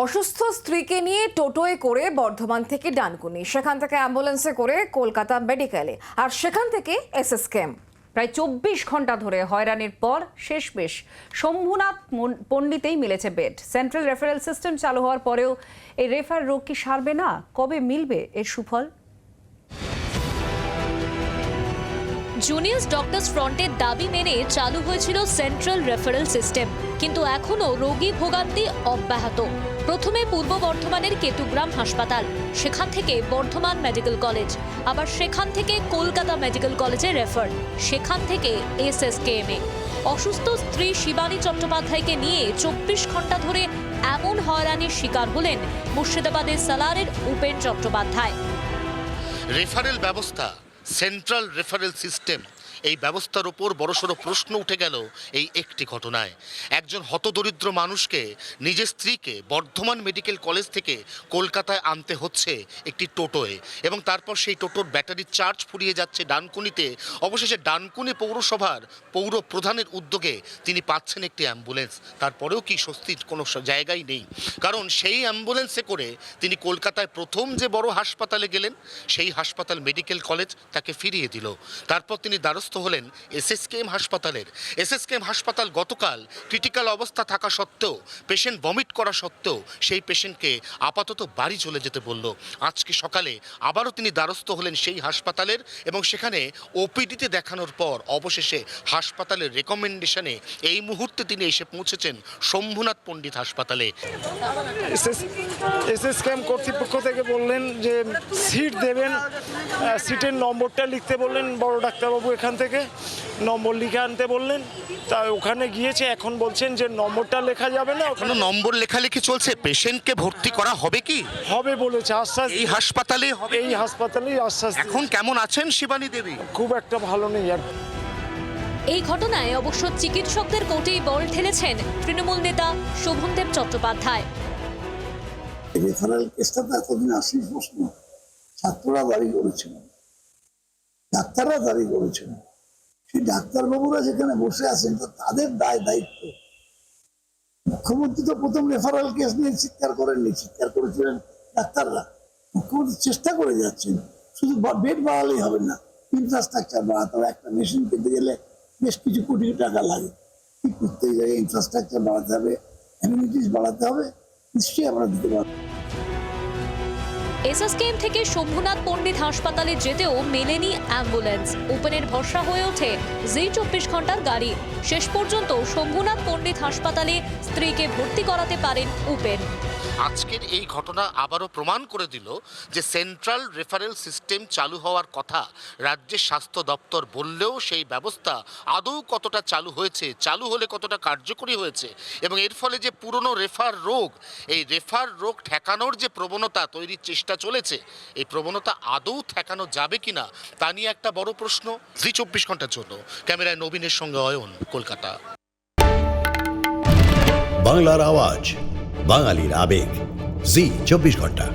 অসুস্থ স্ত্রীকে নিয়ে টোটোয় করে বর্ধমান থেকে ডানকুনি, সেখান থেকে অ্যাম্বুলেন্সে করে কলকাতা মেডিকেলে, আর সেখান থেকে এসএসকেএম। প্রায় 24 ঘন্টা ধরে হয়রানির পর শেষমেশ শম্ভুনাথ পণ্ডিতেই মিলেছে বেড। সেন্ট্রাল রেফারেল সিস্টেম চালু হওয়ার পরেও এই রেফার রোগ কি সারবে না? কবে মিলবে এর সুফল? জুনিয়র ডক্টরস ফ্রন্টের দাবি মেনে চালু হয়েছিল সেন্ট্রাল রেফারেল সিস্টেম, কিন্তু এখনও রোগী ভোগান্তি অব্যাহত। প্রথমে পূর্ব বর্ধমানের কেতুগ্রাম হাসপাতাল, সেখান থেকে বর্ধমান মেডিকেল কলেজ, আবার সেখান থেকে কলকাতা মেডিকেল কলেজে রেফার, সেখান থেকে এসএসকেএমে। অসুস্থ স্ত্রী শিবানী চট্টোপাধ্যায়কে নিয়ে 24 ঘন্টা ধরে এমন হয়রানির শিকার হলেন মুর্শিদাবাদের সালারের উপেন চট্টোপাধ্যায়। রেফারেল ব্যবস্থা, সেন্ট্রাল রেফারেল সিস্টেম, এই ব্যবস্থার উপর বড়সড় প্রশ্ন উঠে গেল এই একটি ঘটনায়। একজন হতদরিদ্র মানুষকে, নিজের স্ত্রীকে বর্ধমান মেডিকেল কলেজ থেকে কলকাতায় আনতে হচ্ছে একটি টোটোয়, এবং তারপর সেই টোটোর ব্যাটারির চার্জ ফুরিয়ে যাচ্ছে ডানকুনিতে। অবশেষে ডানকুনি পৌরসভার পৌর প্রধানের উদ্যোগে তিনি পাচ্ছেন একটি অ্যাম্বুলেন্স। তারপরেও কি স্বস্তির কোনো জায়গাই নেই, কারণ সেই অ্যাম্বুলেন্সে করে তিনি কলকাতায় প্রথম যে বড় হাসপাতালে গেলেন, সেই হাসপাতাল মেডিকেল কলেজ তাকে ফিরিয়ে দিল। তারপর তিনি দ্বারস্থ হলেন এসএসকেএম হাসপাতালের। এসএসকেএম হাসপাতাল গতকাল ক্রিটিক্যাল অবস্থা থাকা সত্ত্বেও, পেশেন্ট ভমিট করা সত্ত্বেও সেই পেশেন্টকে আপাতত বাড়ি চলে যেতে বলল। আজকে সকালে আবারও তিনি দ্বারস্থ হলেন সেই হাসপাতালের, এবং সেখানে ওপিডিতে দেখানোর পর অবশেষে হাসপাতালের রেকমেন্ডেশনে এই মুহূর্তে তিনি এসে পৌঁছেছেন শম্ভুনাথ পণ্ডিত হাসপাতালে। এসএসকেএম কর্তৃপক্ষ থেকে বললেন যে সিট দেবেন, সিটের নম্বরটা লিখতে বললেন। বড় ডাক্তারবাবু এখান থেকে নম্বর লিখে আনতে বললেন, তা ওখানে গিয়েছে। এখন বলছেন যে নম্বরটা লেখা যাবে না, ওখানে নম্বর লেখালেখি চলছে। পেশেন্টকে ভর্তি করা হবে কি? হবে বলেছে, আশ্বাস। এই হাসপাতালে হবে? এই হাসপাতালেই আশ্বাস। এখন কেমন আছেন শিবানী দেবী? খুব একটা ভালো নেই আর। এই ঘটনায় অবশ্য চিকিৎসকদের কোর্টেই বল ঠেলেছেন তৃণমূল নেতা শোভনদেব চট্টোপাধ্যায়। রেফারেল কেসটা তো এতদিন আসেনি প্রশ্ন, ছাত্ররা দাবি করেছিল, ডাক্তাররা দাবি করেছিল। সেই ডাক্তারবাবুরা যেখানে বসে আছেন তো তাদের দায়িত্ব। মুখ্যমন্ত্রী তো প্রথম রেফারেল কেস নিয়ে চিৎকার করেননি, চিৎকার করেছিলেন ডাক্তাররা। মুখ্যমন্ত্রী চেষ্টা করে যাচ্ছেন, শুধু বেড বাড়ালেই হবে না, ইনফ্রাস্ট্রাকচার বাড়াতে হবে। একটা মেশিন কিনতে গেলে বেশ কিছু কোটি টাকা লাগে। কি করতে গেলে ইনফ্রাস্ট্রাকচার বাড়াতে হবে, অ্যামিনিটিস বাড়াতে হবে, নিশ্চয়ই আমরা দিতে পারবো। এসএসকেএম থেকে শম্ভুনাথ পণ্ডিত হাসপাতালে যেতেও মেলেনি অ্যাম্বুলেন্স। ওপেনের ভরসা হয়ে ওঠে জি 24 ঘন্টার গাড়ি। শেষ পর্যন্ত শম্ভুনাথ পণ্ডিত হাসপাতালে স্ত্রীকে ভর্তি করাতে পারেন উপেন। আজকের এই ঘটনা আবারও প্রমাণ করে দিল যে সেন্ট্রাল রেফারেল সিস্টেম চালু হওয়ার কথা রাজ্যের স্বাস্থ্য দপ্তর বললেও সেই ব্যবস্থা আদৌ কতটা চালু হয়েছে, চালু হলে কতটা কার্যকরী হয়েছে, এবং এর ফলে যে পুরনো রেফার রোগ, এই রেফার রোগ ঠেকানোর যে প্রবণতা তৈরির চেষ্টা চলেছে, এই প্রবণতা আদৌ ঠেকানো যাবে কিনা তা নিয়ে একটা বড় প্রশ্ন। জি 24 ঘন্টার জন্য ক্যামেরায় নবীনের সঙ্গে অয়ন, কলকাতা। বাংলার আওয়াজ, বাঙালির আবেগ, জি 24 ঘন্টা।